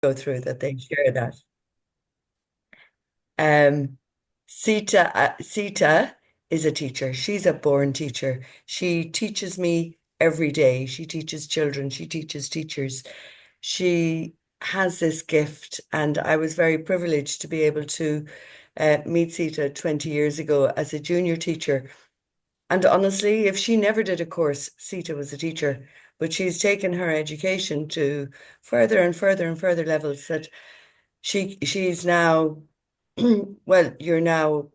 go through that they share that. Um, Seeta is a teacher. She's a born teacher. She teaches me every day. She teaches children. She teaches teachers. She has this gift, and I was very privileged to be able to meet Seeta 20 years ago as a junior teacher. And honestly, if she never did a course, Seeta was a teacher, but she's taken her education to further and further and further levels that she's now, well, you're now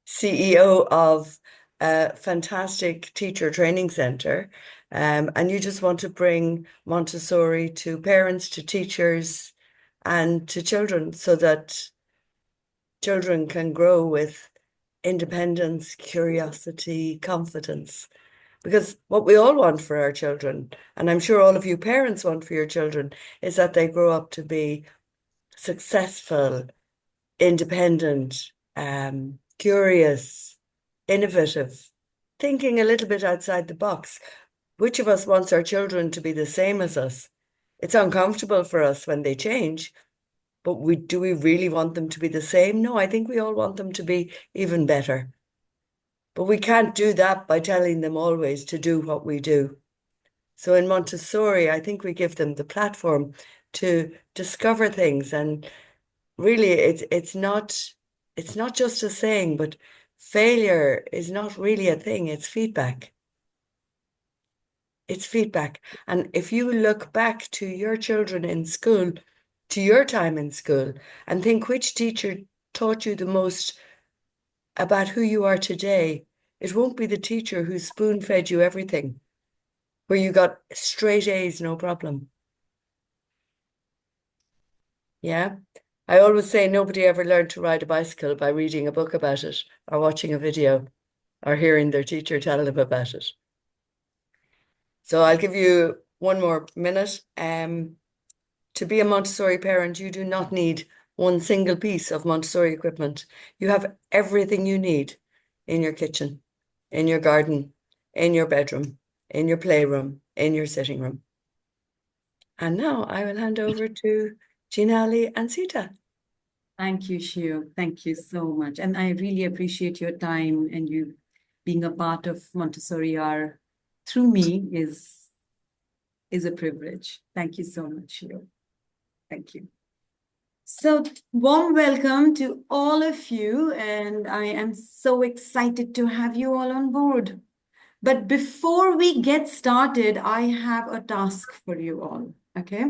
CEO of a fantastic teacher training center. And you just want to bring Montessori to parents, to teachers, and to children so that children can grow with independence, curiosity, confidence. Because what we all want for our children, and I'm sure all of you parents want for your children, is that they grow up to be successful, independent, curious, innovative, thinking a little bit outside the box. Which of us wants our children to be the same as us? It's uncomfortable for us when they change, but do we really want them to be the same? No, I think we all want them to be even better. But we can't do that by telling them always to do what we do. So in Montessori, I think we give them the platform to discover things. And really, it's not just a saying, but failure is not really a thing. It's feedback. It's feedback. And if you look back to your children in school, to your time in school, and think which teacher taught you the most about who you are today, it won't be the teacher who spoon fed you everything, where you got straight A's, no problem. Yeah. I always say nobody ever learned to ride a bicycle by reading a book about it or watching a video or hearing their teacher tell them about it. So I'll give you one more minute. To be a Montessori parent, you do not need one single piece of Montessori equipment. You have everything you need in your kitchen, in your garden, in your bedroom, in your playroom, in your sitting room. And now I will hand over to Jinali and Sita. Thank you, Shio. Thank you so much. And I really appreciate your time and you being a part of Montessori R through me is a privilege. Thank you so much, Shio. Thank you. So warm welcome to all of you, and I am so excited to have you all on board. But before we get started, I have a task for you all, okay?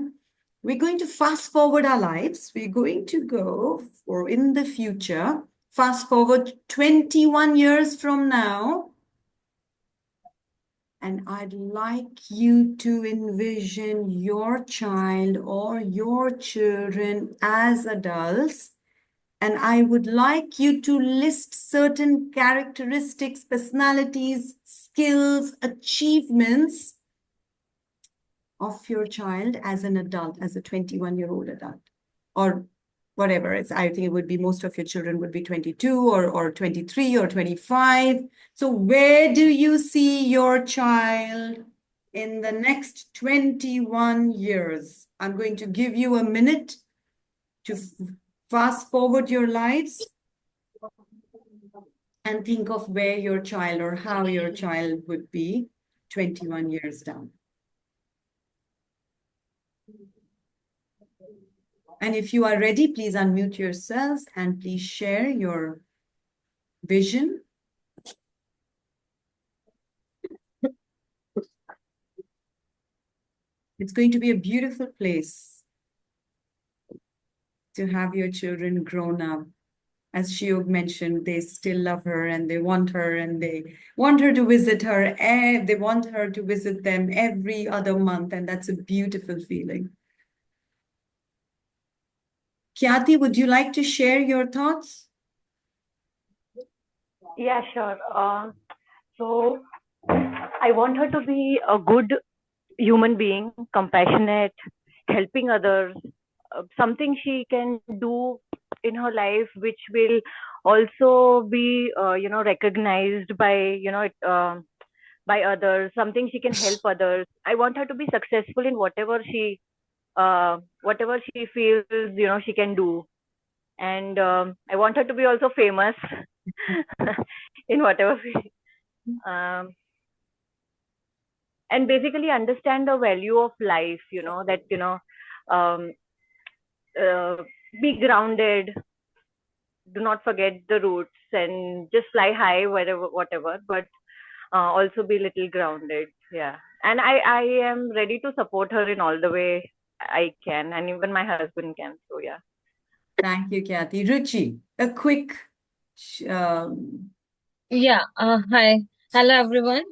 We're going to fast forward our lives. We're going to go for in the future, fast forward 21 years from now. And I'd like you to envision your child or your children as adults. And I would like you to list certain characteristics, personalities, skills, achievements of your child as an adult, as a 21-year-old adult, or whatever. I think it would be most of your children would be 22 or 23 or 25. So where do you see your child in the next 21 years? I'm going to give you a minute to fast forward your lives and think of where your child or how your child would be 21 years down. And if you are ready, please unmute yourselves and please share your vision. It's going to be a beautiful place to have your children grown up. As Shiog mentioned, they still love her and they want her and they want her to visit her. They want her to visit them every other month. And that's a beautiful feeling. Kyati, would you like to share your thoughts? Yeah, sure. So I want her to be a good human being, compassionate, helping others, something she can do in her life which will also be, recognized by, by others, something she can help others. I want her to be successful in whatever she whatever she feels, she can do. And I want her to be also famous in whatever way. Um, and basically understand the value of life, that, um, uh, be grounded, do not forget the roots, and just fly high, whatever, but also be little grounded. Yeah. And I am ready to support her in all the way I can, and even my husband can. So, yeah. Thank you, Kathy. Ruchi, a quick um, Yeah, hi. Hello, everyone.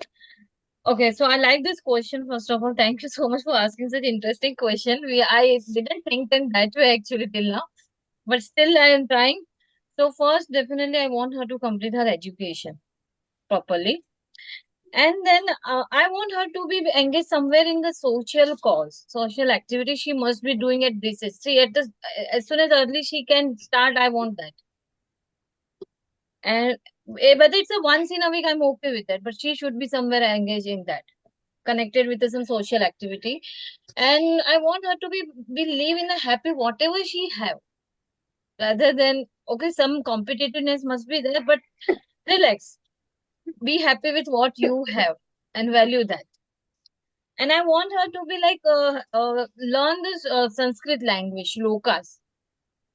Okay, so I like this question. First of all, thank you so much for asking such interesting question. I didn't think in that way actually till now, but still I am trying. So first, definitely I want her to complete her education properly. And then I want her to be engaged somewhere in the social cause, social activity she must be doing at this age. See, as soon as early she can start, I want that. And whether it's a once in a week, I'm okay with that. But she should be somewhere engaged in that, connected with some social activity. And I want her to be live in a happy whatever she have, rather than okay, some competitiveness must be there, but relax, be happy with what you have and value that. And I want her to be like learn this Sanskrit language, lokas.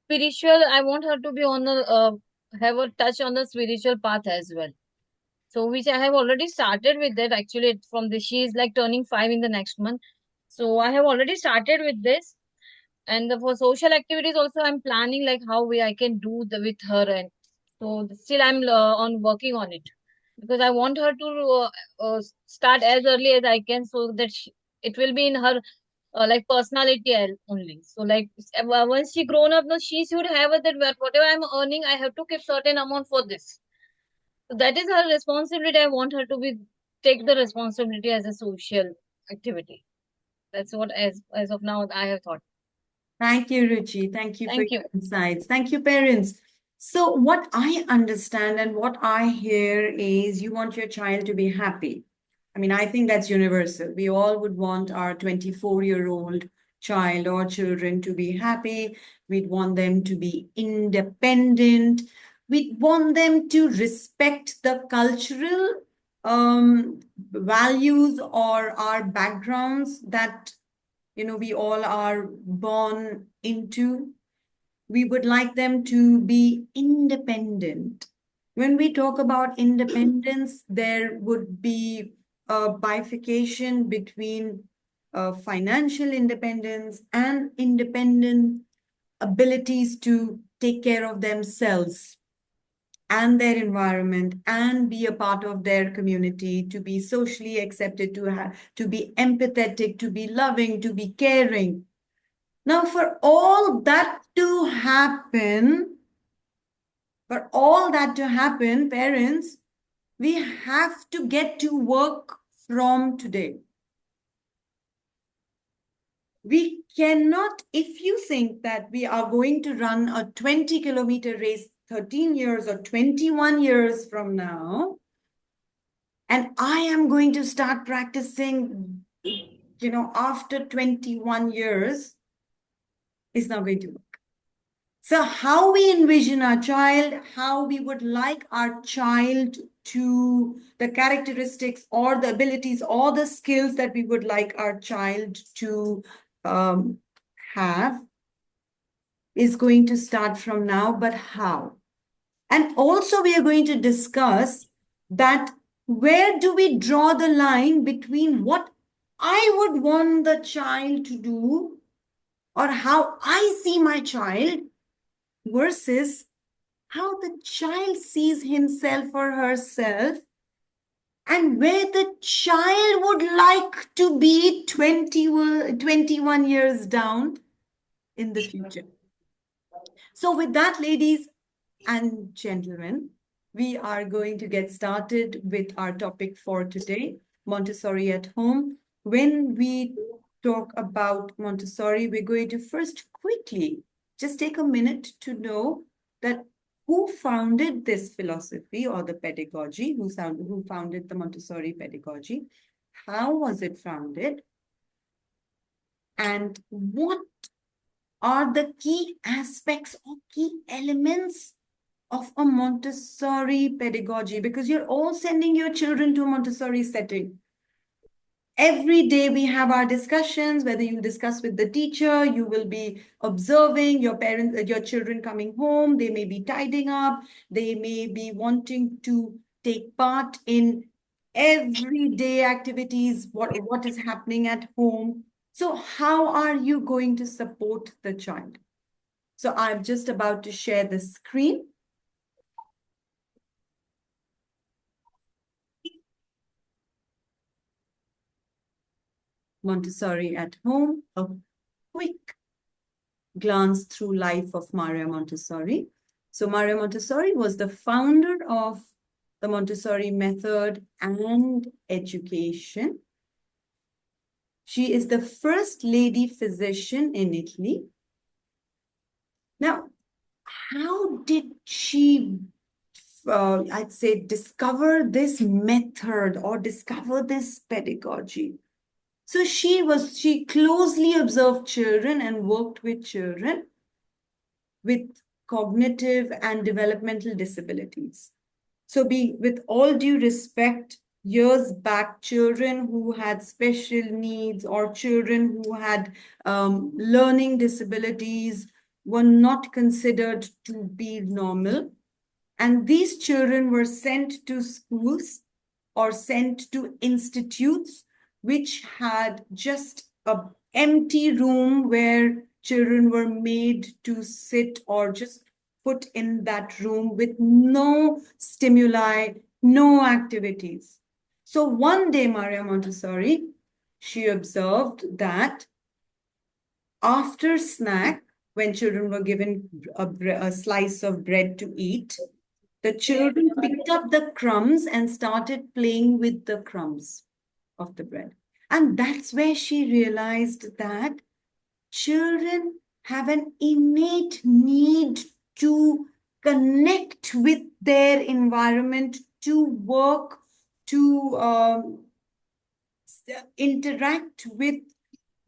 Spiritual, I want her to be on the have a touch on the spiritual path as well. So which I have already started with that actually from the she is like turning 5 in the next month. So I have already started with this. And for social activities also I'm planning like how I can do the with her, and so still I'm on working on it, because I want her to start as early as I can, so that it will be in her like personality only. So like once she grown up, no, she should have that whatever I'm earning, I have to keep certain amount for this. So that is her responsibility. I want her to be take the responsibility as a social activity. That's what as of now I have thought. Thank you, Ruchi. Thank you for Thank your you. insights. Thank you, parents. So, what I understand and what I hear is you want your child to be happy. I mean, I think that's universal. We all would want our 24-year-old child or children to be happy. We'd want them to be independent. We'd want them to respect the cultural values or our backgrounds that we all are born into. We would like them to be independent. When we talk about independence, there would be a bifurcation between financial independence and independent abilities to take care of themselves and their environment and be a part of their community, to be socially accepted, to be empathetic, to be loving, to be caring. Now, for all that to happen, parents, we have to get to work from today. We cannot, if you think that we are going to run a 20-kilometer race 13 years or 21 years from now, and I am going to start practicing, after 21 years, it's not going to work. So how we envision our child, how we would like our child to, the characteristics or the abilities or the skills that we would like our child to have is going to start from now, but how? And also we are going to discuss that where do we draw the line between what I would want the child to do or how I see my child versus how the child sees himself or herself, and where the child would like to be 21 years down in the future. So with that, ladies and gentlemen, we are going to get started with our topic for today, Montessori at home. When we talk about Montessori, we're going to first quickly just take a minute to know that who founded this philosophy or the pedagogy, who founded the Montessori pedagogy, how was it founded, And what are the key aspects or key elements of a Montessori pedagogy? Because you're all sending your children to a Montessori setting. Every day we have our discussions, whether you discuss with the teacher, you will be observing your parents, your children coming home, they may be tidying up, they may be wanting to take part in everyday activities, what is happening at home. So how are you going to support the child? So I'm just about to share the screen. Montessori at home, a quick glance through life of Maria Montessori. So Maria Montessori was the founder of the Montessori method and education. She is the first lady physician in Italy. Now, how did she, I'd say, discover this method or discover this pedagogy? So she closely observed children and worked with children with cognitive and developmental disabilities. So with all due respect, years back, children who had special needs or children who had learning disabilities were not considered to be normal. And these children were sent to schools or sent to institutes which had just an empty room where children were made to sit or just put in that room with no stimuli, no activities. So one day, Maria Montessori, she observed that after snack, when children were given a slice of bread to eat, the children picked up the crumbs and started playing with the crumbs of the bread. And that's where she realized that children have an innate need to connect with their environment, to work, to interact with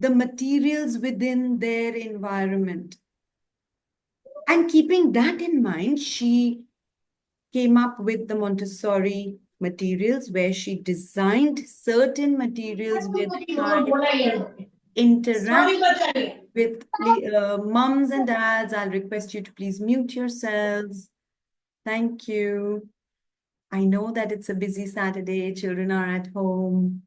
the materials within their environment. And keeping that in mind, she came up with the Montessori materials, where she designed certain materials with interact with mums and dads. I'll request you to please mute yourselves. Thank you. I know that it's a busy Saturday, children are at home.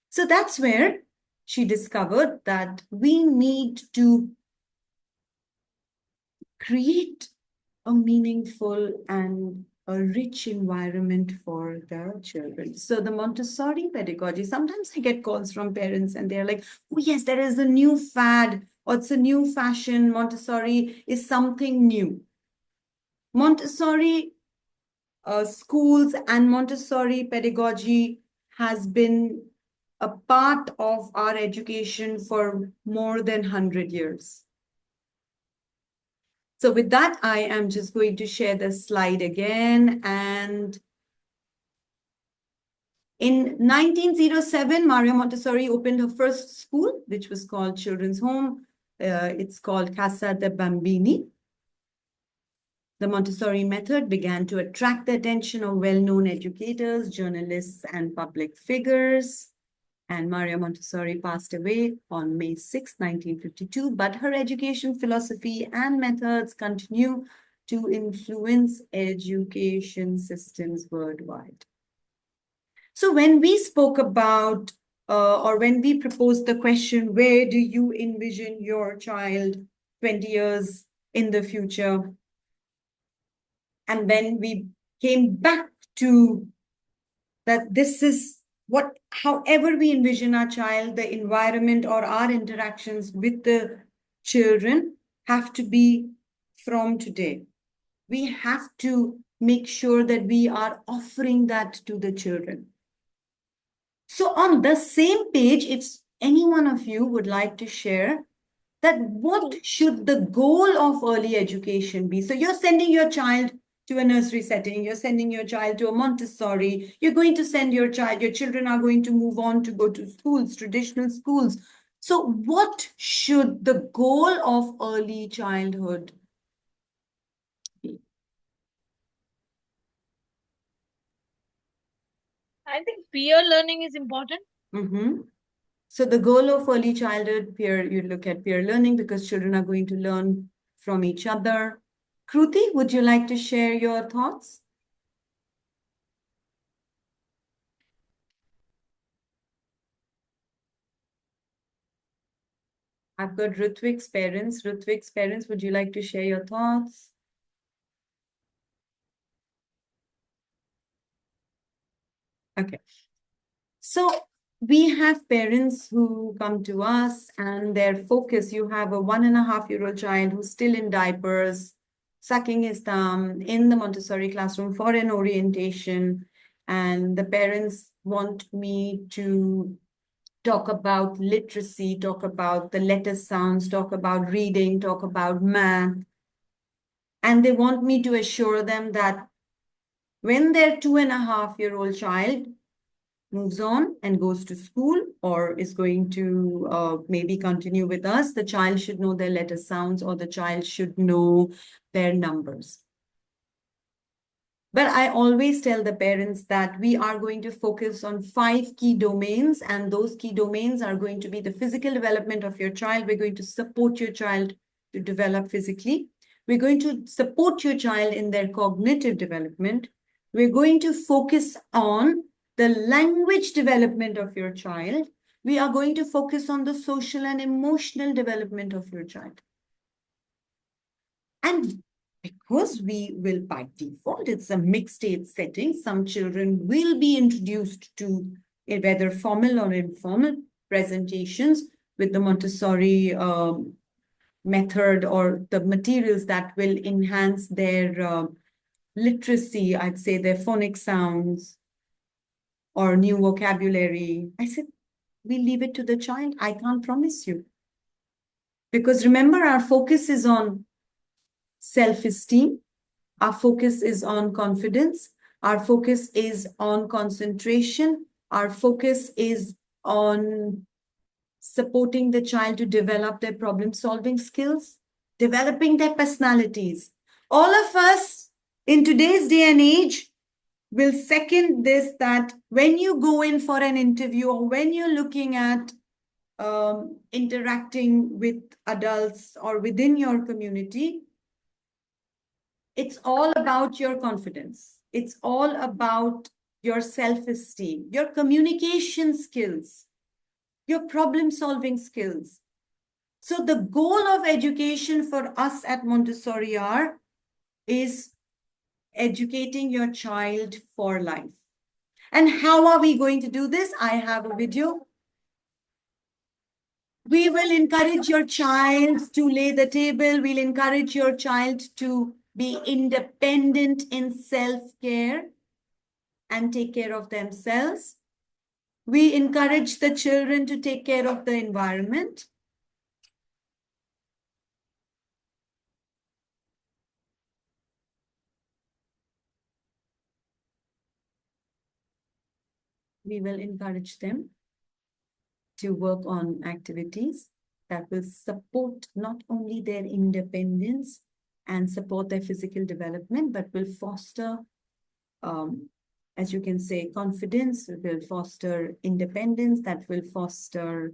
So that's where she discovered that we need to create a meaningful and a rich environment for the children. So the Montessori pedagogy, sometimes I get calls from parents and they're like, oh yes, there is a new fad or it's a new fashion. Montessori is something new. Montessori schools and Montessori pedagogy has been a part of our education for more than 100 years. So with that, I am just going to share the slide again. And in 1907, Maria Montessori opened her first school, which was called Children's Home. It's called Casa de Bambini. The Montessori method began to attract the attention of well-known educators, journalists, and public figures. And Maria Montessori passed away on May 6, 1952, but her education philosophy and methods continue to influence education systems worldwide. So when we spoke about, or when we proposed the question, where do you envision your child 20 years in the future? And when we came back to that this is what, however we envision our child, the environment or our interactions with the children have to be from today. We have to make sure that we are offering that to the children. So on the same page, if any one of you would like to share that what should the goal of early education be? So you're sending your child to a nursery setting, you're sending your child to a Montessori, you're going to send your child, your children are going to move on to go to schools, traditional schools. So what should the goal of early childhood be? I think peer learning is important. So the goal of early childhood you look at peer learning because children are going to learn from each other. Kruti, would you like to share your thoughts? I've got Ritwik's parents. Ritwik's parents, would you like to share your thoughts? Okay. So we have parents who come to us and their focus, you have a 1.5-year-old child who's still in diapers, sucking his thumb in the Montessori classroom for an orientation. And the parents want me to talk about literacy, talk about the letter sounds, talk about reading, talk about math. And they want me to assure them that when their 2.5-year-old child moves on and goes to school or is going to maybe continue with us, the child should know their letter sounds or the child should know their numbers. But I always tell the parents that we are going to focus on 5 key domains, and those key domains are going to be the physical development of your child. We're going to support your child to develop physically. We're going to support your child in their cognitive development. We're going to focus on the language development of your child. We are going to focus on the social and emotional development of your child. And because we will, by default, it's a mixed age setting, some children will be introduced to whether formal or informal presentations with the Montessori method or the materials that will enhance their literacy, I'd say their phonic sounds or new vocabulary. I said, we leave it to the child. I can't promise you. Because remember, our focus is on self-esteem. Our focus is on confidence. Our focus is on concentration. Our focus is on supporting the child to develop their problem-solving skills, developing their personalities. All of us in today's day and age will second this, that when you go in for an interview or when you're looking at interacting with adults or within your community, it's all about your confidence. It's all about your self-esteem, your communication skills, your problem-solving skills. So the goal of education for us at Montessori is educating your child for life. And how are we going to do this? I have a video. We will encourage your child to lay the table. We'll encourage your child to be independent in self-care and take care of themselves. We encourage the children to take care of the environment. We will encourage them to work on activities that will support not only their independence and support their physical development, but will foster, as you can say, confidence, will foster independence, that will foster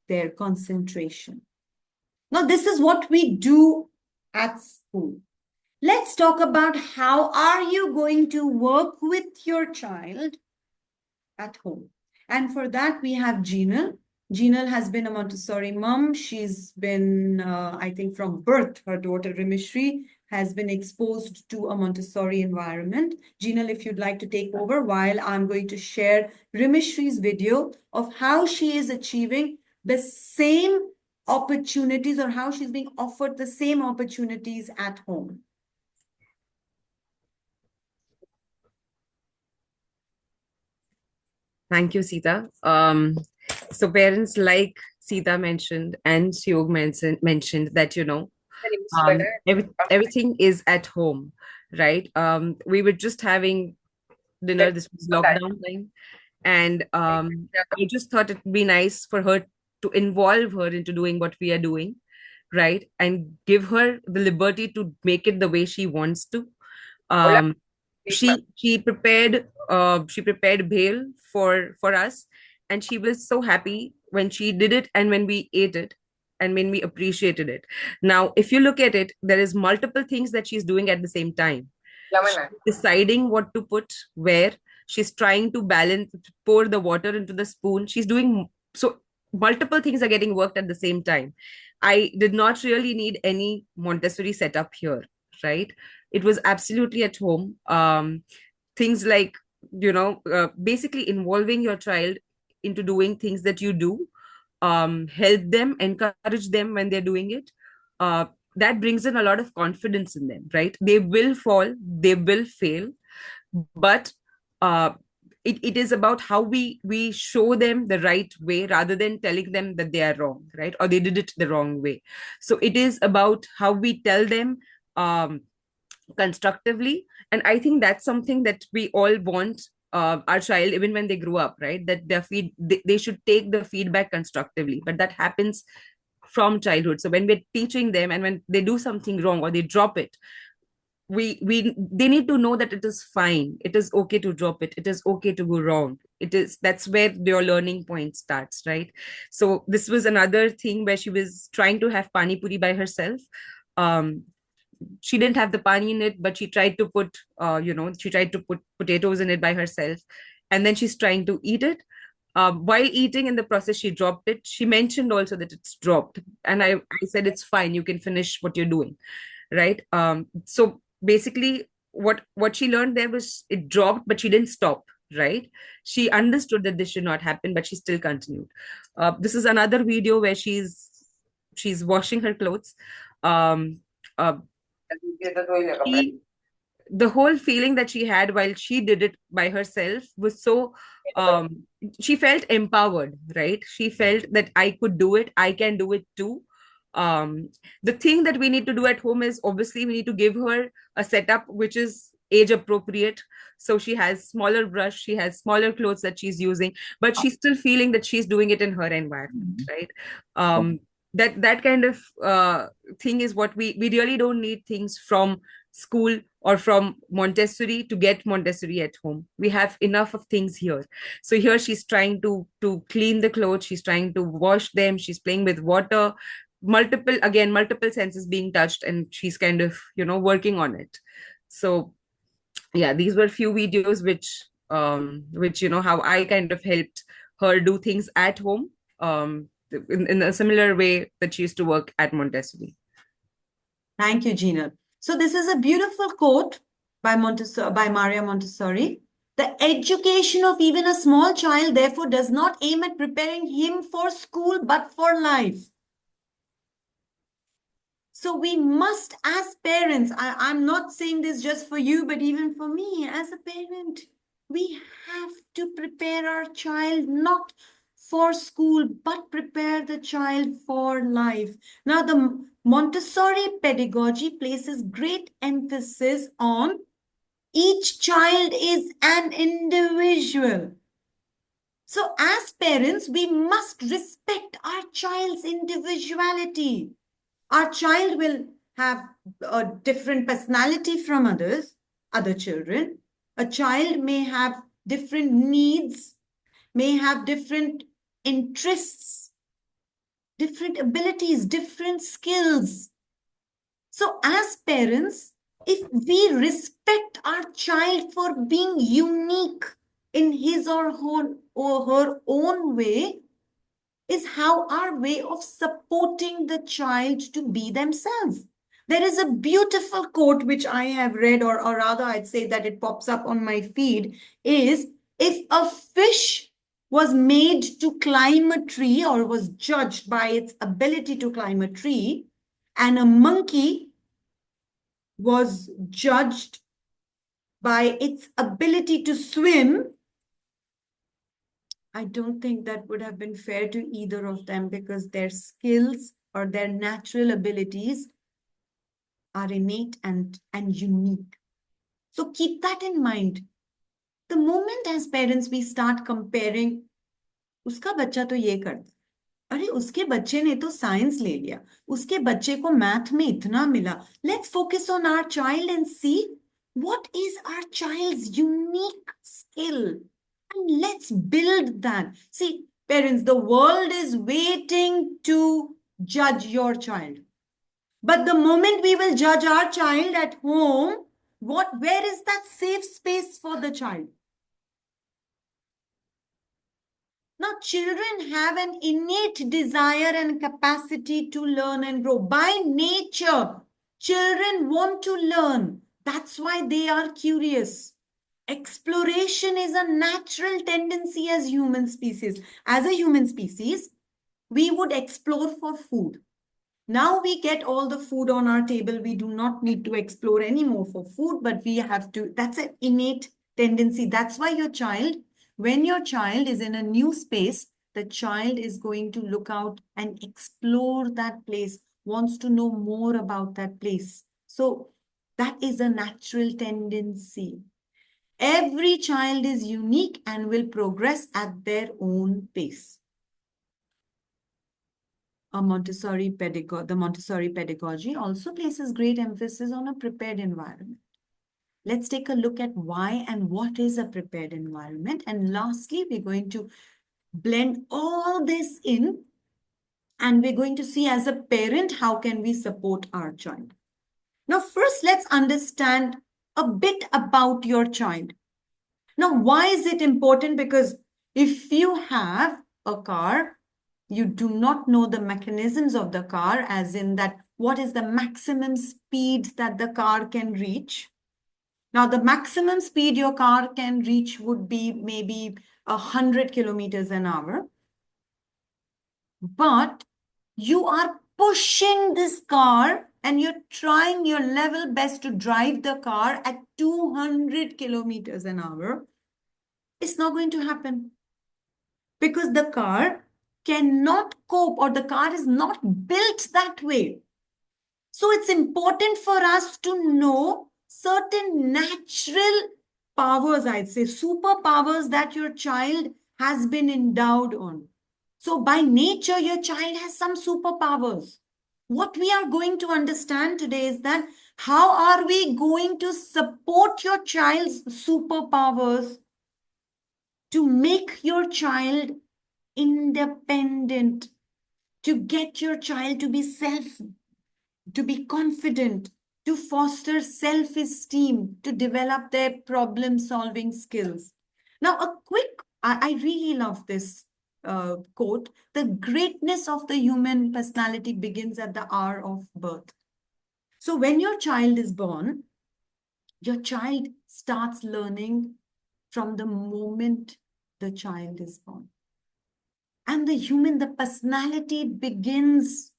their concentration. Now, this is what we do at school. Let's talk about how are you going to work with your child at home. And for that, we have Jinal. Jinal has been a Montessori mom. She's been, I think from birth, her daughter Rimishri has been exposed to a Montessori environment. Jinal, if you'd like to take over while I'm going to share Rimishri's video of how she is achieving the same opportunities or how she's being offered the same opportunities at home. Thank you, Seeta. So parents like Seeta mentioned and Syog mentioned that, everything is at home, right? We were just having dinner. This was lockdown time. And I just thought it'd be nice for her to involve her into doing what we are doing, right? And give her the liberty to make it the way she wants to. Um, she prepared bhel for us, and she was so happy when she did it and when we ate it and when we appreciated it. Now, if you look at it, there is multiple things that she's doing at the same time. She's deciding what to put where. She's trying to balance, pour the water into the spoon. She's doing so multiple things are getting worked at the same time. I did not really need any Montessori setup here, right? It was absolutely at home. Things like, basically involving your child into doing things that you do, help them, encourage them when they're doing it. That brings in a lot of confidence in them, right? They will fall, they will fail, but uh, it is about how we show them the right way rather than telling them that they are wrong, right? Or they did it the wrong way. So it is about how we tell them um, constructively. And I think that's something that we all want our child, even when they grow up, right? That they should take the feedback constructively, but that happens from childhood. So when we're teaching them and when they do something wrong or they drop it, we they need to know that it is fine, it is okay to drop it, it is okay to go wrong. That's where your learning point starts, right? So this was another thing where she was trying to have pani puri by herself. um she didn't have the pani in it, but she tried to put she tried to put potatoes in it by herself, and then she's trying to eat it. While eating, in the process, she dropped it. She mentioned also that it's dropped, and I said it's fine, you can finish what you're doing, right? So basically what she learned there was it dropped, but she didn't stop, right? She understood that this should not happen, but she still continued. This is another video where she's washing her clothes. um uh, she, the whole feeling that she had while she did it by herself was so um she felt empowered, right? She felt that I could do it, I can do it too. um the thing that we need to do at home is, obviously, we need to give her a setup which is age appropriate. So she has smaller brush, she has smaller clothes that she's using, but she's still feeling that she's doing it in her environment, right? That kind of thing is what we really don't need things from school or from Montessori to get Montessori at home. We have enough of things here. So here she's trying to clean the clothes, she's trying to wash them, she's playing with water, multiple senses being touched, and she's kind of working on it. So yeah, these were few videos which how I kind of helped her do things at home, in a similar way that she used to work at Montessori. Thank you, Jinal. So this is a beautiful quote by Maria Montessori. The education of even a small child, therefore, does not aim at preparing him for school, but for life. So we must, as parents, I'm not saying this just for you, but even for me as a parent, we have to prepare our child not for school, but prepare the child for life. Now, the Montessori pedagogy places great emphasis on each child is an individual. So as parents, we must respect our child's individuality. Our child will have a different personality from other children. A child may have different needs, may have different interests, different abilities, different skills. So as parents, if we respect our child for being unique in his or her own way, is how our way of supporting the child to be themselves. There is a beautiful quote which I have read, or rather I'd say that it pops up on my feed, is if a fish was made to climb a tree or was judged by its ability to climb a tree, and a monkey was judged by its ability to swim, I don't think that would have been fair to either of them, because their skills or their natural abilities are innate and unique. So keep that in mind. The moment as parents we start comparing, uska bachcha to ye karta, अरे उसके बच्चे ने तो science ले लिया, उसके बच्चे को मैथ में इतना मिला. Let's focus on our child and see what is our child's unique skill, and let's build that. See, parents, the world is waiting to judge your child, but the moment we will judge our child at home, where is that safe space for the child? Now, children have an innate desire and capacity to learn and grow. By nature, children want to learn. That's why they are curious. Exploration is a natural tendency as human species. As a human species, we would explore for food. Now we get all the food on our table. We do not need to explore anymore for food, but we have to. That's an innate tendency. That's why when your child is in a new space, the child is going to look out and explore that place, wants to know more about that place. So that is a natural tendency. Every child is unique and will progress at their own pace. The Montessori pedagogy also places great emphasis on a prepared environment. Let's take a look at why and what is a prepared environment. And lastly, we're going to blend all this in, and we're going to see as a parent, how can we support our child? Now, first, let's understand a bit about your child. Now, why is it important? Because if you have a car, you do not know the mechanisms of the car, as in that what is the maximum speed that the car can reach. Now, the maximum speed your car can reach would be maybe 100 kilometers an hour. But you are pushing this car and you're trying your level best to drive the car at 200 kilometers an hour. It's not going to happen, because the car cannot cope, or the car is not built that way. So it's important for us to know certain natural powers, I'd say, superpowers that your child has been endowed on. So by nature, your child has some superpowers. What we are going to understand today is that how are we going to support your child's superpowers to make your child independent, to get your child to be confident, to foster self-esteem, to develop their problem-solving skills. Now, I really love this quote. The greatness of the human personality begins at the hour of birth. So when your child is born, your child starts learning from the moment the child is born. And the personality begins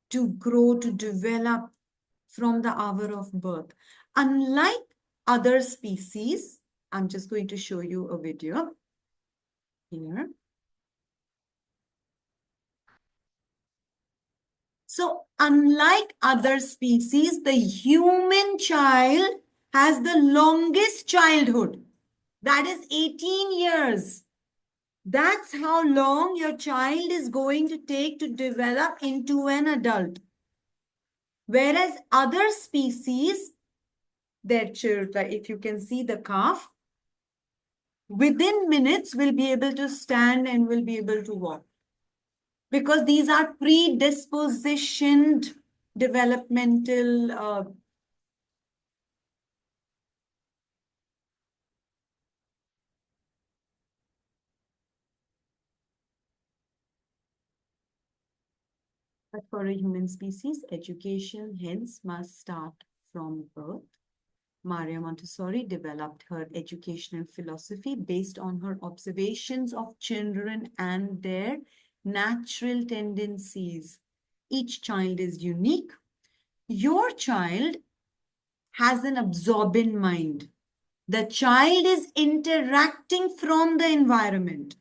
to grow, to develop from the hour of birth. Unlike other species, I'm just going to show you a video here. So unlike other species, the human child has the longest childhood. That is 18 years. That's how long your child is going to take to develop into an adult. Whereas other species, their children, if you can see the calf, within minutes will be able to stand and will be able to walk. Because these are predispositioned developmental but for a human species, education hence must start from birth. Maria Montessori developed her educational philosophy based on her observations of children and their natural tendencies. Each child is unique. Your child has an absorbent mind. The child is interacting from the environment.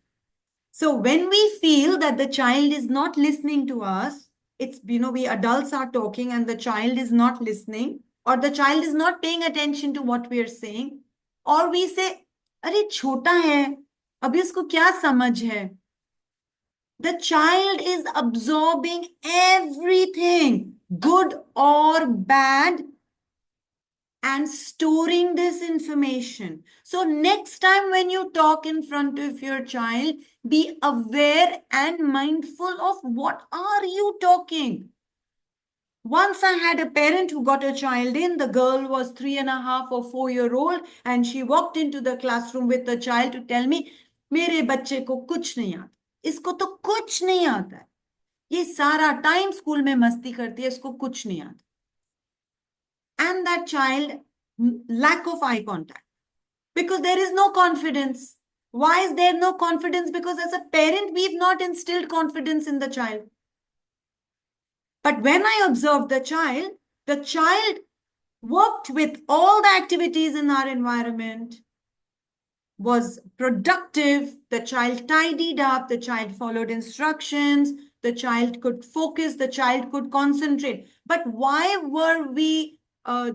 So when we feel that the child is not listening to us, it's, we adults are talking and the child is not listening, or the child is not paying attention to what we are saying, or we say, अरे छोटा है, अभी उसको क्या समझ है? The child is absorbing everything, good or bad, and storing this information. So next time when you talk in front of your child, be aware and mindful of what are you talking. Once I had a parent who got a child in. The girl was 3.5 or 4 year old, and she walked into the classroom with the child to tell me, मेरे बच्चे को कुछ नहीं आता, इसको तो कुछ नहीं आता है, ये सारा टाइम स्कूल में मस्ती करती है, इसको कुछ नहीं आता. And that child, lack of eye contact, because there is no confidence. Why is there no confidence? Because as a parent, we've not instilled confidence in the child. But when I observed the child worked with all the activities in our environment, was productive, the child tidied up, the child followed instructions, the child could focus, the child could concentrate. But why were we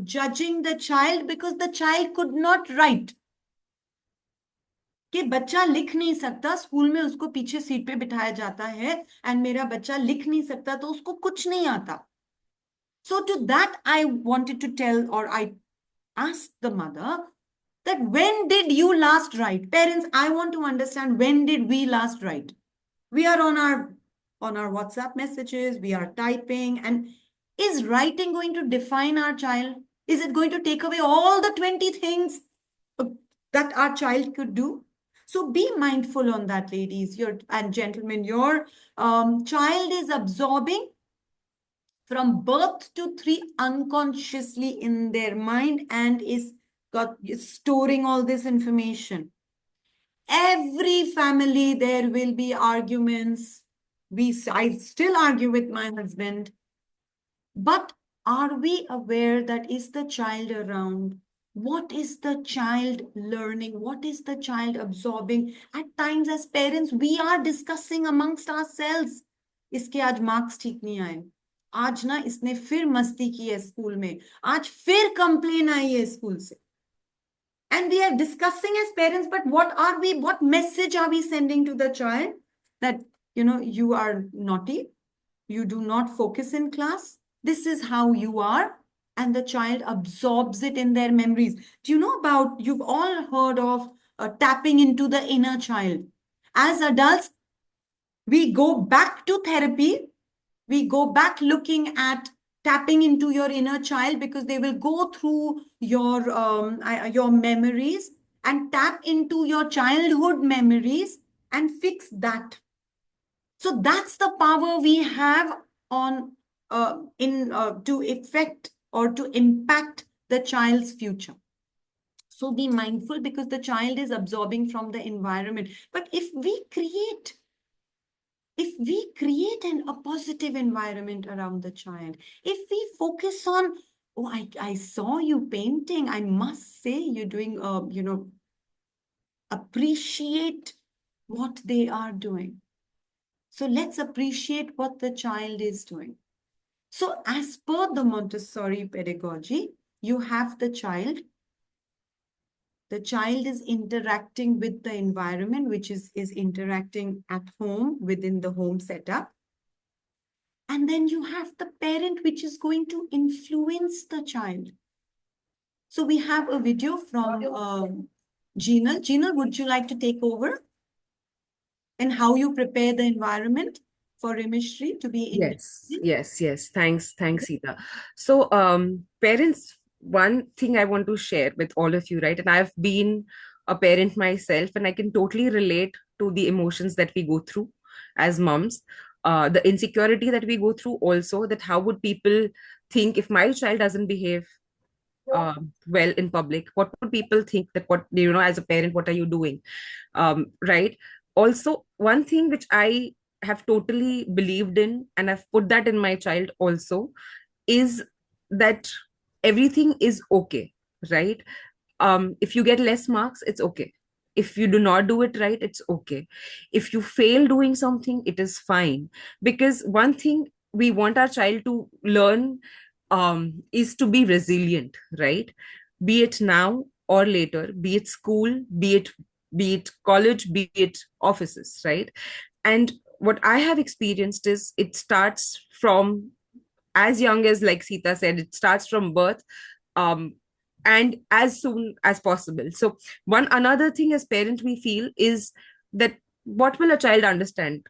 judging the child? Because the child could not write. कि बच्चा लिख नहीं सकता, school में उसको पीछे seat पे बिठाया जाता है, एंड मेरा बच्चा लिख नहीं सकता तो उसको कुछ नहीं आता. So to that I wanted to tell, or I asked the mother, that when did you last write? Parents, I want to understand, when did we last write? We are on our WhatsApp messages, we are typing, and is writing going to define our child? Is it going to take away all the 20 things that our child could do? So be mindful on that, ladies and gentlemen. Your child is absorbing from birth to 3 unconsciously in their mind, and is storing all this information. Every family, there will be arguments. I still argue with my husband. But are we aware that is the child around? What is the child learning? What is the child absorbing? At times as parents, we are discussing amongst ourselves. इसके आज marks ठीक नहीं आए, आज ना इसने फिर मस्ती की है स्कूल में, आज फिर कंप्लेन आई है स्कूल से. And we are discussing as parents, but what message are we sending to the child? That, you are naughty, you do not focus in class, this is how you are, and the child absorbs it in their memories. Do you know about, you've all heard of tapping into the inner child. As adults, we go back to therapy, we go back looking at tapping into your inner child, because they will go through your memories and tap into your childhood memories and fix that. So that's the power we have on to affect or to impact the child's future. So be mindful, because the child is absorbing from the environment. But if we create a positive environment around the child, if we focus on, oh, I saw you painting, I must say you're doing, appreciate what they are doing. So let's appreciate what the child is doing. So as per the Montessori pedagogy, you have the child. The child is interacting with the environment, which is interacting at home, within the home setup. And then you have the parent, which is going to influence the child. So we have a video from Jinal. Jinal, would you like to take over? And how you prepare the environment for imagery to be Yes. Thanks, Seeta. So, parents, one thing I want to share with all of you, right? And I've been a parent myself, and I can totally relate to the emotions that we go through as moms. The insecurity that we go through also, that how would people think if my child doesn't behave well in public? What would people think, that what, as a parent, what are you doing? Right? Also, one thing which I have totally believed in, and I've put that in my child also, is that everything is okay, right? If you get less marks, it's okay. If you do not do it right, it's okay. If you fail doing something, it is fine. Because one thing we want our child to learn is to be resilient, right? Be it now or later, be it school, be it college, be it offices, right? And what I have experienced is it starts from as young as, like Seeta said, it starts from birth, um, and as soon as possible. So one another thing as parent we feel is that what will a child understand?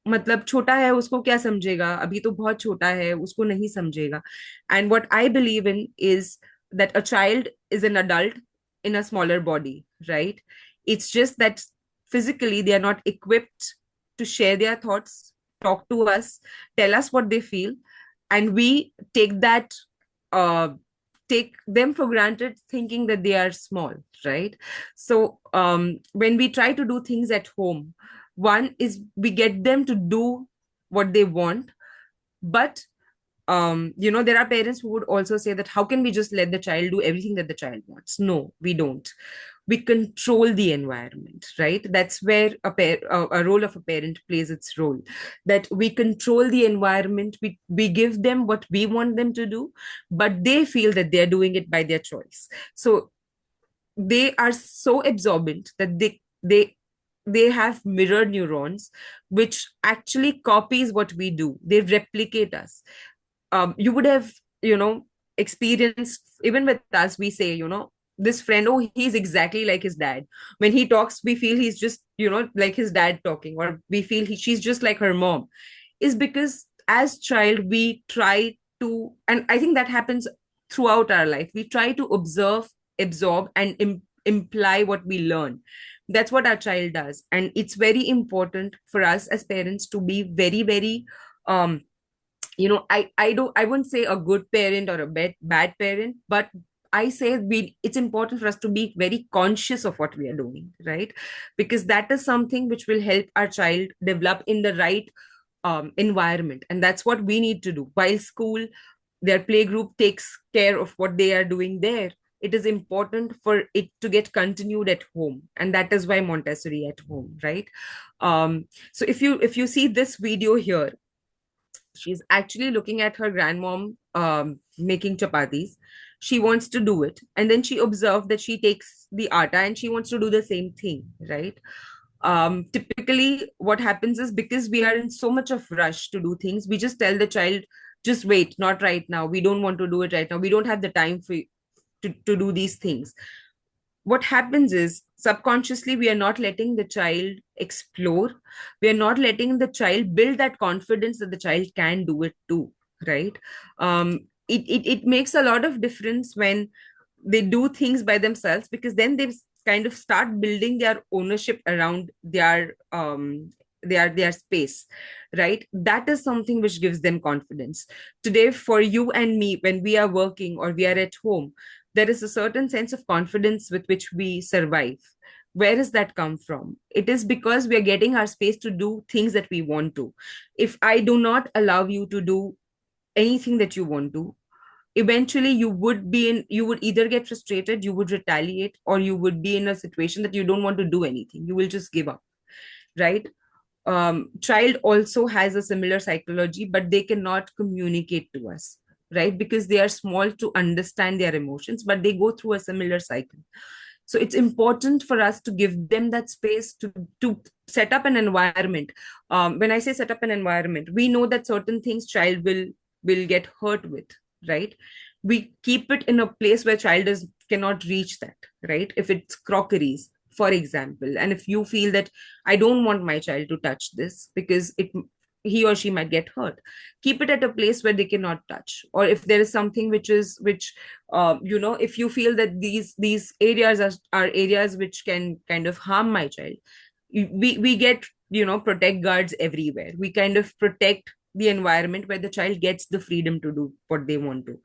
मतलब छोटा है, उसको क्या समझेगा, अभी तो बहुत छोटा है, उसको नहीं समझेगा. And what I believe in is that a child is an adult in a smaller body, right? It's just that physically they are not equipped to share their thoughts, talk to us, tell us what they feel, and we uh take them for granted, thinking that they are small, right? So when we try to do things at home, one is we get them to do what they want, but there are parents who would also say that how can we just let the child do everything that the child wants? No, we don't. We control the environment, right? That's where a role of a parent plays its role, that we control the environment. We give them what we want them to do, but they feel that they're doing it by their choice. So they are so absorbent that they have mirror neurons which actually copies what we do. They replicate us. You would have experienced, even with us, we say, this friend, oh, he's exactly like his dad. When he talks, we feel he's just like his dad talking, or we feel she's just like her mom. Is because as child we try to, and I think that happens throughout our life, we try to observe, absorb, and imply what we learn. That's what our child does, and it's very important for us as parents to be very, very um I wouldn't say a good parent or a bad parent, but I say it's important for us to be very conscious of what we are doing, right? Because that is something which will help our child develop in the right environment, and that's what we need to do. While school, their play group takes care of what they are doing there, it is important for it to get continued at home, and that is why Montessori at home, right? So if you see this video here, she's actually looking at her grandmom making chapatis. She wants to do it, and then she observed that she takes the atta and she wants to do the same thing, right? Typically what happens is, because we are in so much of rush to do things, we just tell the child, just wait, not right now, we don't want to do it right now, we don't have the time for you to do these things. What happens is, subconsciously we are not letting the child explore. We are not letting the child build that confidence that the child can do it too, right? It makes a lot of difference when they do things by themselves, because then they kind of start building their ownership around their space, right? That is something which gives them confidence. Today, for you and me, when we are working or we are at home, there is a certain sense of confidence with which we survive. Where does that come from? It is because we are getting our space to do things that we want to. If I do not allow you to do anything that you want to, eventually you would either get frustrated, you would retaliate, or you would be in a situation that you don't want to do anything, you will just give up, right? Child also has a similar psychology, but they cannot communicate to us, right? Because they are small to understand their emotions, but they go through a similar cycle. So it's important for us to give them that space to set up an environment. When I say set up an environment, we know that certain things child will get hurt with, right? We keep it in a place where child cannot reach that, right? If it's crockeries, for example, and if you feel that I don't want my child to touch this because he or she might get hurt, keep it at a place where they cannot touch. Or if there is something which if you feel that these areas are areas which can kind of harm my child, we get protect guards everywhere. We kind of protect the environment where the child gets the freedom to do what they want to,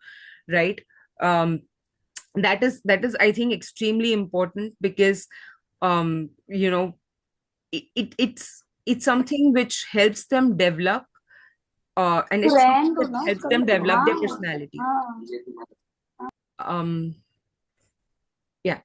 right? um that is I think extremely important, because um you know it's something which helps them develop, and it's something Friend, that no? helps them develop their हाँ, personality. हाँ. Yeah,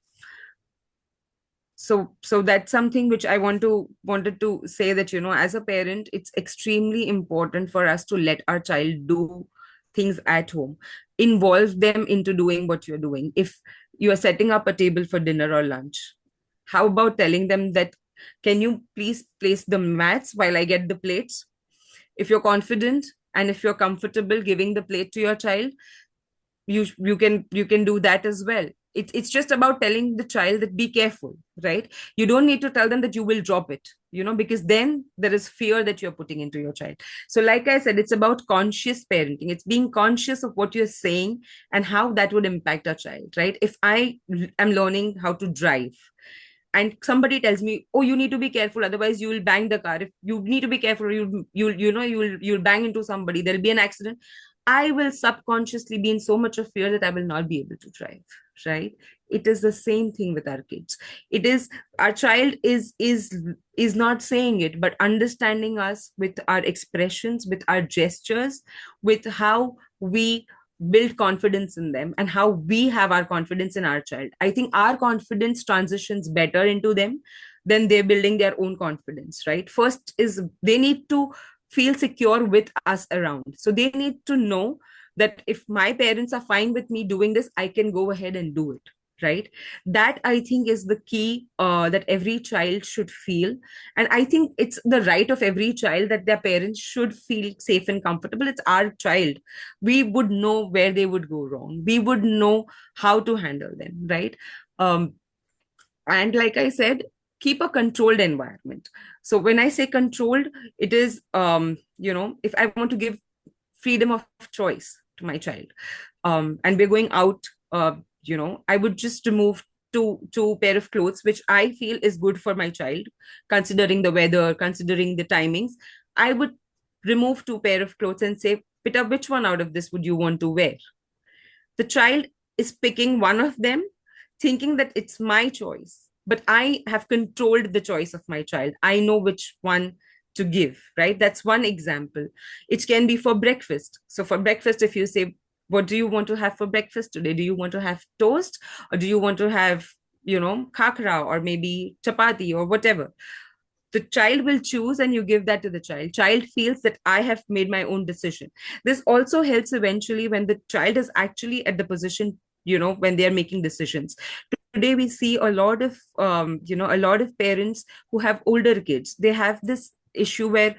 so that's something which I wanted to say, that as a parent, it's extremely important for us to let our child do things at home, involve them into doing what you're doing. If you are setting up a table for dinner or lunch, how about telling them that Can you please place the mats while I get the plates? If you're confident and if you're comfortable giving the plate to your child, you can do that as well. It's just about telling the child that be careful, right? You don't need to tell them that you will drop it, because then there is fear that you're putting into your child. So like I said, it's about conscious parenting. It's being conscious of what you're saying and how that would impact a child, right? If I am learning how to drive and somebody tells me, oh, you need to be careful, otherwise you will bang the car. If you need to be careful, you'll bang into somebody, there'll be an accident. I will subconsciously be in so much of fear that I will not be able to drive, right? It is the same thing with our kids. It is, our child is not saying it, but understanding us with our expressions, with our gestures, with how we build confidence in them and how we have our confidence in our child. I think our confidence transitions better into them than they're building their own confidence, right? First is they need to feel secure with us around. So they need to know that if my parents are fine with me doing this, I can go ahead and do it, right? That I think is the key, that every child should feel. And I think it's the right of every child that their parents should feel safe and comfortable. It's our child. We would know where they would go wrong, we would know how to handle them, right? And like I said, keep a controlled environment. So when I say controlled, it is, if I want to give freedom of choice to my child, and we're going out, I would just remove two pair of clothes which I feel is good for my child, considering the weather, considering the timings. I would remove two pair of clothes and say, Pita, which one out of this would you want to wear? The child is picking one of them, thinking that it's my choice, but I have controlled the choice of my child. I know which one to give, right? That's one example. It can be for breakfast. So for breakfast, if you say, what do you want to have for breakfast today? Do you want to have toast, or do you want to have, khakra, or maybe chapati, or whatever? The child will choose, and you give that to the child feels that I have made my own decision. This also helps eventually when the child is actually at the position, when they are making decisions. Today we see a lot of a lot of parents who have older kids. They have this issue where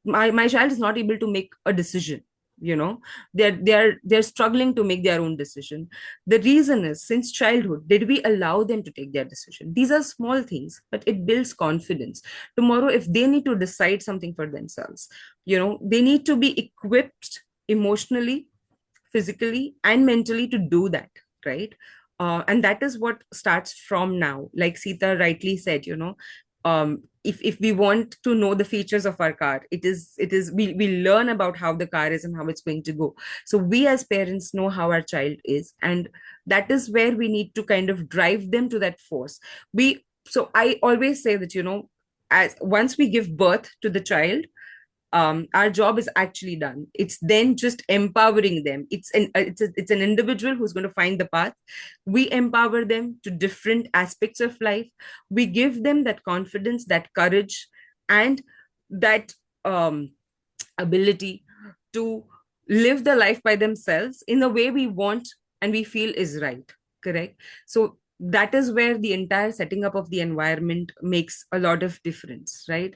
my child is not able to make a decision. They're struggling to make their own decision. The reason is, since childhood, did we allow them to take their decision? These are small things, but it builds confidence. Tomorrow, if they need to decide something for themselves, they need to be equipped emotionally, physically, and mentally to do that, right? And that is what starts from now. Like Seeta rightly said, if we want to know the features of our car, we learn about how the car is and how it's going to go. So we as parents know how our child is, and that is where we need to kind of drive them to that force. So I always say that, as once we give birth to the child, our job is actually done. It's then just empowering them. It's an individual who's going to find the path. We empower them to different aspects of life. We give them that confidence, that courage, and that ability to live the life by themselves in the way we want and we feel is right. Correct? So that is where the entire setting up of the environment makes a lot of difference, right?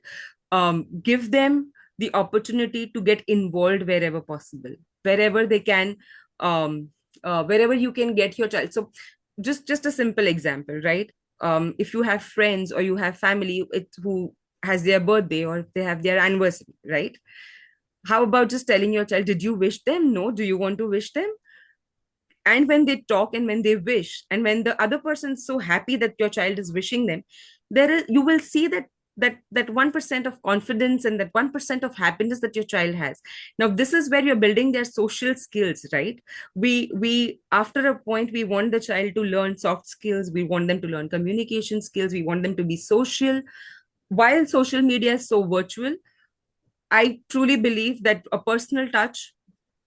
Give them the opportunity to get involved wherever possible, wherever they can, wherever you can get your child. So just a simple example, right? If you have friends or you have family who has their birthday, or if they have their anniversary, right? How about just telling your child, did you wish them? No. Do you want to wish them? And when they talk and when they wish, and when the other person is so happy that your child is wishing them, you will see that 1% of confidence and that 1% of happiness that your child has. Now this is where you're building their social skills, right? We after a point, we want the child to learn soft skills, we want them to learn communication skills, we want them to be social. While social media is so virtual, I truly believe that a personal touch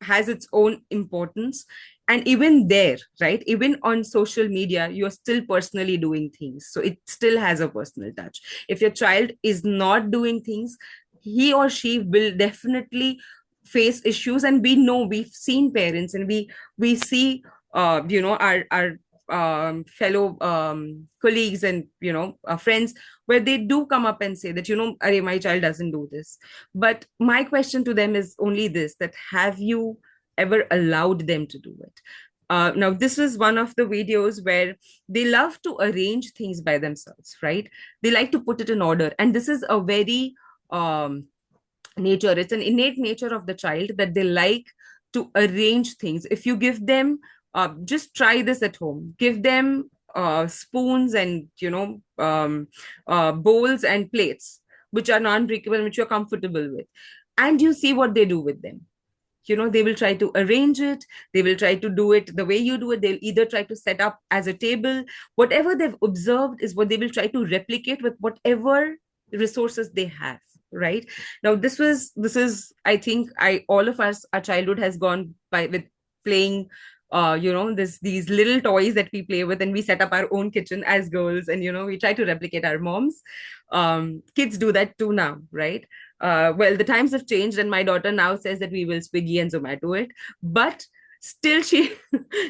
has its own importance. And even there, right, even on social media, you're still personally doing things, so it still has a personal touch. If your child is not doing things, he or she will definitely face issues. And we know, we've seen parents, and we see our fellow colleagues and friends, where they do come up and say that, Arey, my child doesn't do this. But my question to them is only this, that have you ever allowed them to do it? Now, this is one of the videos where they love to arrange things by themselves, right? They like to put it in order. And this is a very nature, it's an innate nature of the child that they like to arrange things. If you give them, just try this at home, give them spoons and bowls and plates which are non-breakable, which you're comfortable with, and you see what they do with them. They will try to arrange it, they will try to do it the way you do it. They'll either try to set up as a table. Whatever they've observed is what they will try to replicate with whatever resources they have, right? Now, this is, I think, all of us, our childhood has gone by with playing these little toys that we play with, and we set up our own kitchen as girls, and we try to replicate our moms. Kids do that too now, right? Well, the times have changed, and my daughter now says that we will Swiggy and Zomato it, but still she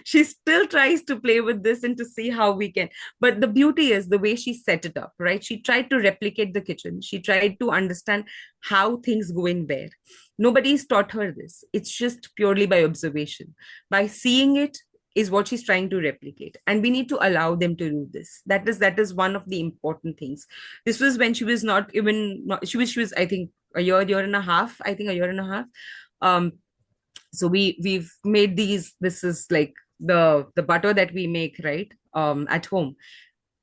she still tries to play with this and to see how we can. But the beauty is the way she set it up, right? She tried to replicate the kitchen, she tried to understand how things go in there. Nobody's taught her this, it's just purely by observation, by seeing it is what she's trying to replicate, and we need to allow them to do this. That is one of the important things. This was when she was not even not, she was I think a year and a half, I think a year and a half. So we've made these, this is like the butter that we make, right, at home.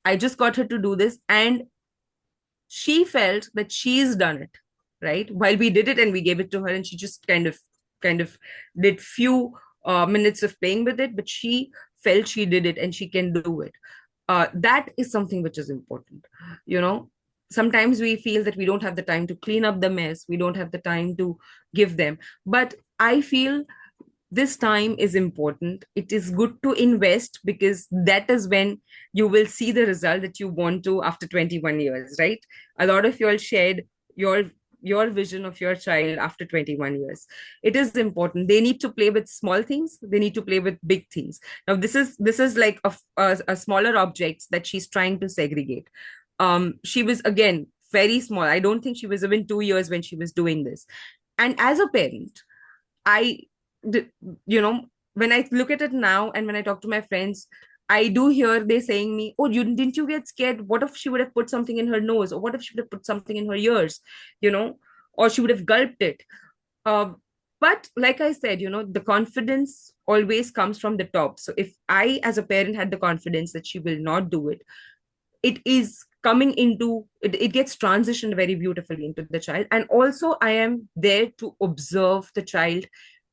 I just got her to do this, and she felt that she's done it, right, while we did it, and we gave it to her, and she just kind of did few minutes of playing with it, but she felt she did it and she can do it. That is something which is important. Sometimes we feel that we don't have the time to clean up the mess, we don't have the time to give them, but I feel this time is important. It is good to invest, because that is when you will see the result that you want to after 21 years, right? A lot of you all shared your vision of your child after 21 years. It is important. They need to play with small things, they need to play with big things. Now, this is like a smaller objects that she's trying to segregate. She was, again, very small. I don't think she was even 2 years when she was doing this. And as a parent, I, when I look at it now and when I talk to my friends, I do hear they saying me, oh, didn't you get scared? What if she would have put something in her nose? Or what if she would have put something in her ears? Or she would have gulped it. But like I said, the confidence always comes from the top. So if I, as a parent, had the confidence that she will not do it, it is coming into it gets transitioned very beautifully into the child. And also, I am there to observe the child,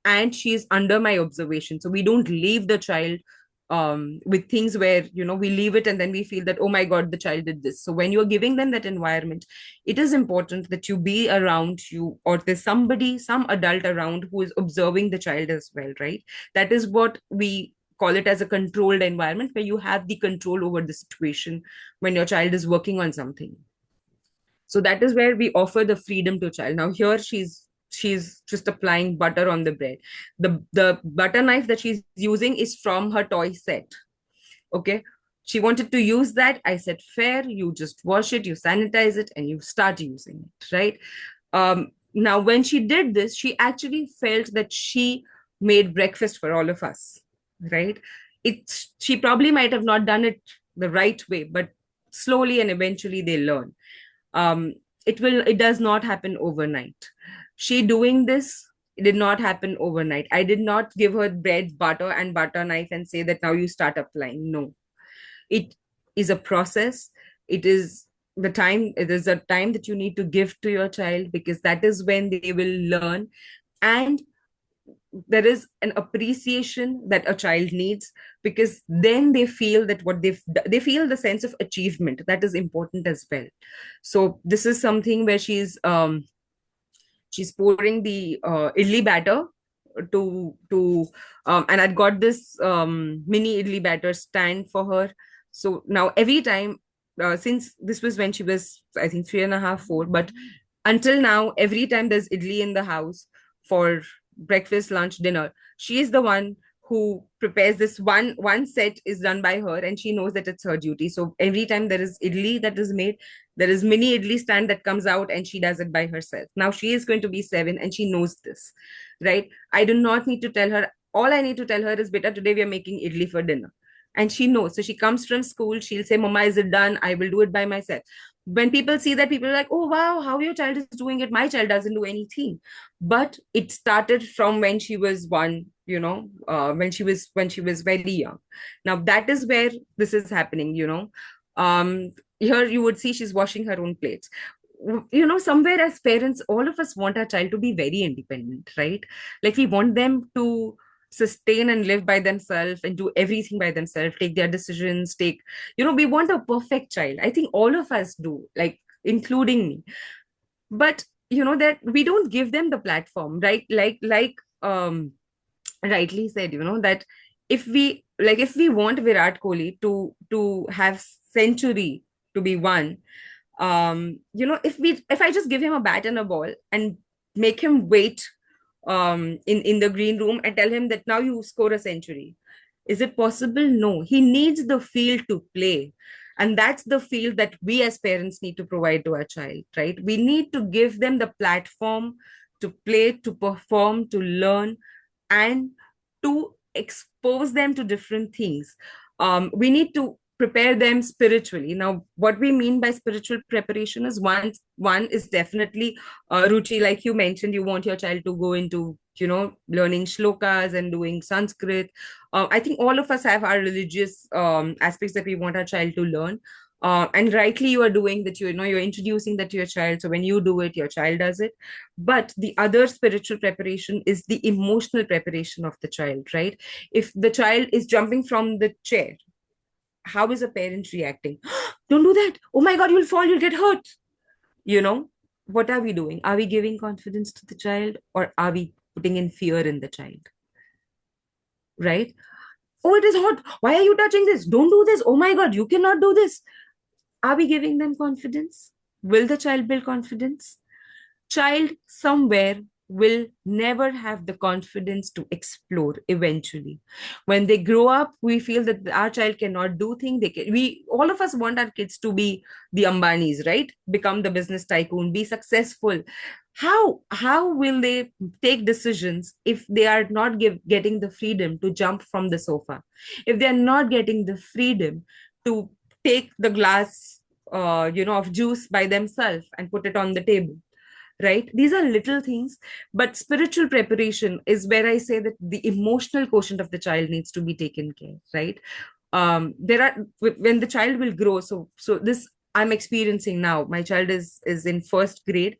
and she is under my observation. So we don't leave the child with things where we leave it and then we feel that, oh my god, the child did this. So when you're giving them that environment, it is important that you be around you, or there's some adult around who is observing the child as well, right? That is what we call it as a controlled environment, where you have the control over the situation when your child is working on something. So that is where we offer the freedom to child. Now here she's just applying butter on the bread. The butter knife that she's using is from her toy set. Okay, she wanted to use that. I said, fair, you just wash it, you sanitize it, and you start using it, right? Now when she did this, she actually felt that she made breakfast for all of us, right? She probably might have not done it the right way, but slowly and eventually they learn. It does not happen overnight. She doing this, it did not happen overnight. I did not give her bread, butter, and butter knife and say that now you start applying. No, it is a process. It is a time that you need to give to your child, because that is when they will learn. And there is an appreciation that a child needs, because then they feel that they feel the sense of achievement. That is important as well. So this is something where she's pouring the idli batter and I'd got this mini idli batter stand for her. So now every time, since this was when she was, I think, 3.5, 4, but until now, every time there's idli in the house for breakfast, lunch, dinner, she is the one who prepares this one set is done by her, and she knows that it's her duty. So every time there is idli that is made, there is mini idli stand that comes out, and she does it by herself. Now she is going to be 7 and she knows this, right? I do not need to tell her. All I need to tell her is, beta, today we are making idli for dinner. And she knows. So she comes from school, she'll say, Mama, is it done? I will do it by myself. When people see that, people are like, oh wow, how your child is doing it. My child doesn't do anything. But it started from when she was 1, when she was very young. Now that is where this is happening. Here you would see she's washing her own plates. Somewhere as parents, all of us want our child to be very independent, right? Like we want them to sustain and live by themselves and do everything by themselves, take their decisions, we want a perfect child. I think all of us do, like including me. But that we don't give them the platform, right? Like rightly said, that if we want Virat Kohli to have century to be won, if I just give him a bat and a ball and make him wait in the green room and tell him that now you score a century, is it possible? No, he needs the field to play. And that's the field that we as parents need to provide to our child, right? We need to give them the platform to play, to perform, to learn, and to expose them to different things. We need to prepare them spiritually. Now, what we mean by spiritual preparation is one is definitely Ruchi, like you mentioned, you want your child to go into learning shlokas and doing Sanskrit. I think all of us have our religious aspects that we want our child to learn. And rightly you are doing that, you're introducing that to your child. So when you do it, your child does it. But the other spiritual preparation is the emotional preparation of the child, right? If the child is jumping from the chair, how is a parent reacting? Don't do that. Oh my God, you'll fall, you'll get hurt. What are we doing? Are we giving confidence to the child, or are we putting in fear in the child? Right? Oh, it is hot. Why are you touching this? Don't do this. Oh my God, you cannot do this. Are we giving them confidence? Will the child build confidence? Child somewhere will never have the confidence to explore eventually. When they grow up, we feel that our child cannot do things. We all of us want our kids to be the Ambanis, right? Become the business tycoon, be successful. How will they take decisions if they are not getting the freedom to jump from the sofa? If they are not getting the freedom to take the glass of juice by themselves and put it on the table, right? These are little things. But spiritual preparation is where I say that the emotional quotient of the child needs to be taken care, right? There are when the child will grow, so this I'm experiencing now. My child is in first grade,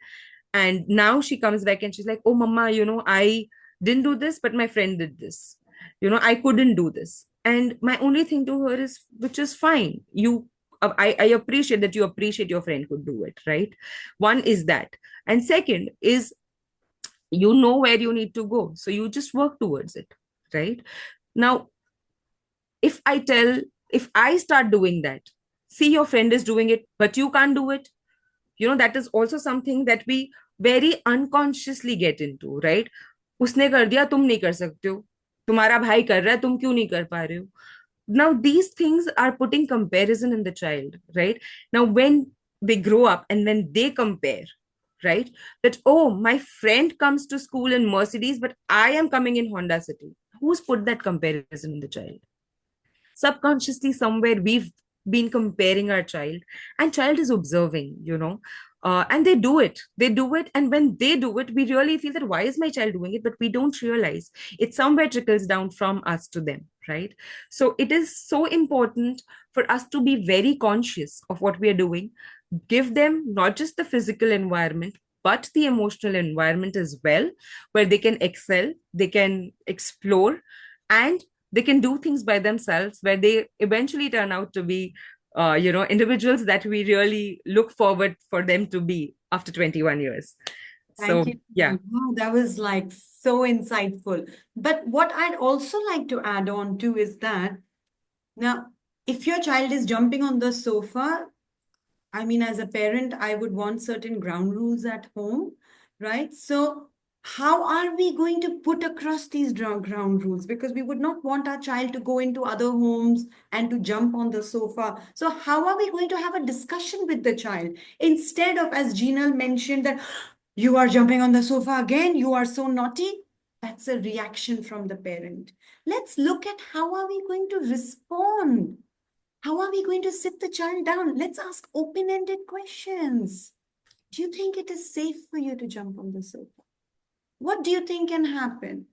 and now she comes back and she's like, oh mama, I didn't do this, but my friend did this. I couldn't do this. And my only thing to her is, which is fine, I appreciate that you appreciate your friend could do it, right? One is that. And second is, you know where you need to go, so you just work towards it, right? Now, if I start doing that, see, your friend is doing it but you can't do it, that is also something that we very unconsciously get into, right? उसने कर दिया, तुम नहीं कर सकते हो, तुम्हारा भाई कर रहा है, तुम क्यों नहीं कर पा रहे हो? Now these things are putting comparison in the child, right? Now when they grow up and then they compare, right, that, oh, my friend comes to school in Mercedes but I am coming in Honda City. Who's put that comparison in the child? Subconsciously somewhere we've been comparing our child, and child is observing, and they do it. And when they do it, we really feel that, why is my child doing it? But we don't realize it somewhere trickles down from us to them, right? So it is so important for us to be very conscious of what we are doing. Give them not just the physical environment, but the emotional environment as well, where they can excel, they can explore, and they can do things by themselves, where they eventually turn out to be individuals that we really look forward for them to be after 21 years. Thank So you. yeah. Wow, that was like so insightful. But what I'd also like to add on to is that now, if your child is jumping on the sofa, I mean, as a parent, I would want certain ground rules at home, right? So How are we going to put across these ground rules? Because we would not want our child to go into other homes and to jump on the sofa. So how are we going to have a discussion with the child? Instead of, as Jinal mentioned, that you are jumping on the sofa again, you are so naughty. That's a reaction from the parent. Let's look at how are we going to respond? How are we going to sit the child down? Let's ask open-ended questions. Do you think it is safe for you to jump on the sofa? What do you think can happen?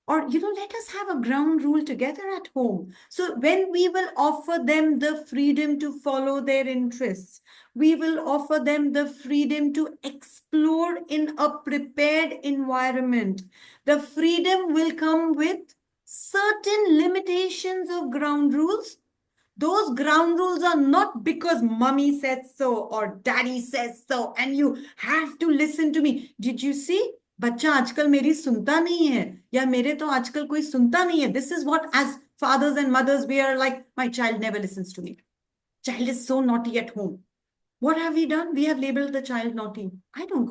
Or, let us have a ground rule together at home. So when we will offer them the freedom to follow their interests, we will offer them the freedom to explore in a prepared environment. The freedom will come with certain limitations of ground rules. Those ground rules are not because mommy said so or daddy says so and you have to listen to me. Did you see? बच्चा आजकल मेरी सुनता नहीं है या मेरे तो आजकल कोई सुनता नहीं है. This is what as fathers and mothers we are like, my child never listens to me. Child is so naughty at home. What have we done? We have labeled the child naughty. I don't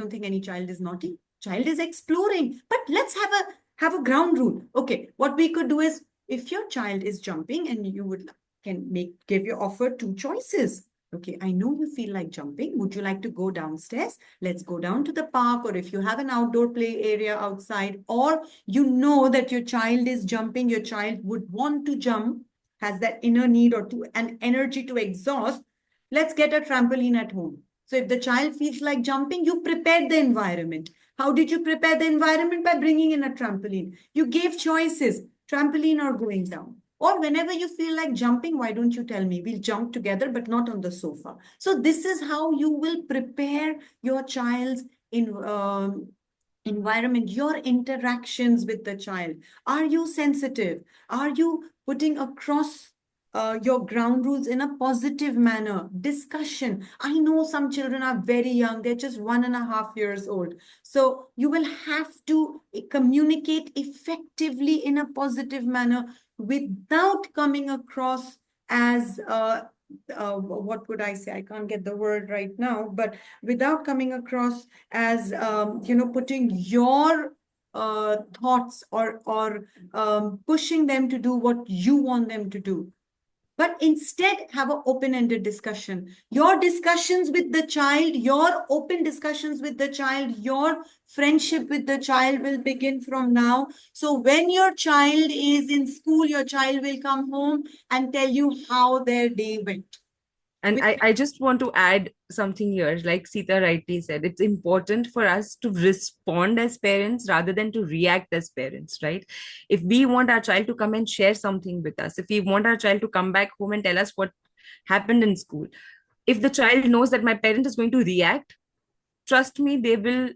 think any child is naughty. Child is exploring. But let's have a ground rule. Okay, what we could do is if your child is jumping and you give your offer two choices. Okay, I know you feel like jumping. Would you like to go downstairs? Let's go down to the park, or if you have an outdoor play area outside, or you know that your child is jumping, your child would want to jump, has that inner need or an energy to exhaust. Let's get a trampoline at home. So if the child feels like jumping, you prepared the environment. How did you prepare the environment? By bringing in a trampoline. You gave choices, trampoline or going down. Or whenever you feel like jumping, why don't you tell me? We'll jump together, but not on the sofa. So this is how you will prepare your child's environment, your interactions with the child. Are you sensitive? Are you putting across your ground rules in a positive manner? Discussion. I know some children are very young, they're just 1.5 years old. So you will have to communicate effectively in a positive manner without coming across as what would I say? I can't get the word right now, but without coming across as putting your thoughts or pushing them to do what you want them to do, but instead have an open-ended discussion. Your discussions with the child, your open discussions with the child, your friendship with the child will begin from now. So when your child is in school, your child will come home and tell you how their day went. And I just want to add something here. Like Sita rightly said, it's important for us to respond as parents rather than to react as parents, right? If we want our child to come and share something with us, if we want our child to come back home and tell us what happened in school, if the child knows that my parent is going to react, trust me, they will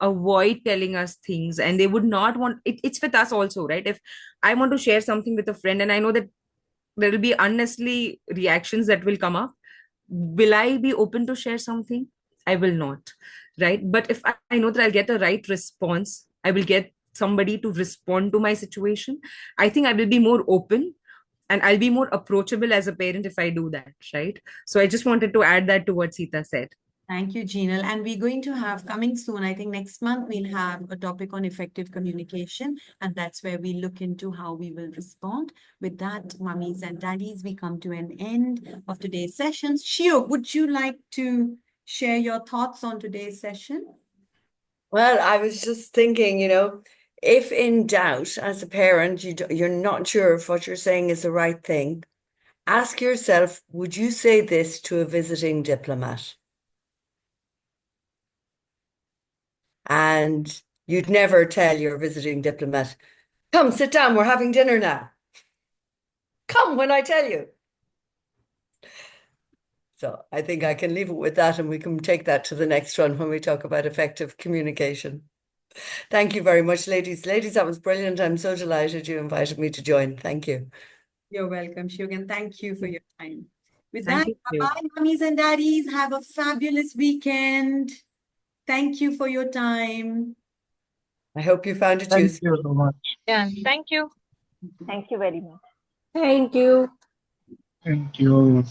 avoid telling us things, and they would not want it. It's with us also, right? If I want to share something with a friend and I know that there will be unnecessary reactions that will come up, will I be open to share something? I will not, right? But if I know that I'll get a right response, I will get somebody to respond to my situation, I think I will be more open and I'll be more approachable as a parent if I do that, right? So I just wanted to add that to what Sita said. Thank you, Jinal. And we're going to have coming soon, I think next month, we'll have a topic on effective communication. And that's where we look into how we will respond. With that, mummies and daddies, we come to an end of today's session. Shio, would you like to share your thoughts on today's session? Well, I was just thinking, if in doubt as a parent, you're not sure if what you're saying is the right thing, ask yourself, would you say this to a visiting diplomat? And you'd never tell your visiting diplomat, come, sit down, we're having dinner now. Come when I tell you. So I think I can leave it with that, and we can take that to the next one when we talk about effective communication. Thank you very much, ladies. Ladies, that was brilliant. I'm so delighted you invited me to join. Thank you. You're welcome, Shiogan. Thank you for your time. With Thank that, you. bye, mummies and daddies. Have a fabulous weekend. Thank you for your time. I hope you found it Thank useful. you so much. Yeah, thank you. Thank you very much. Thank you. Thank you.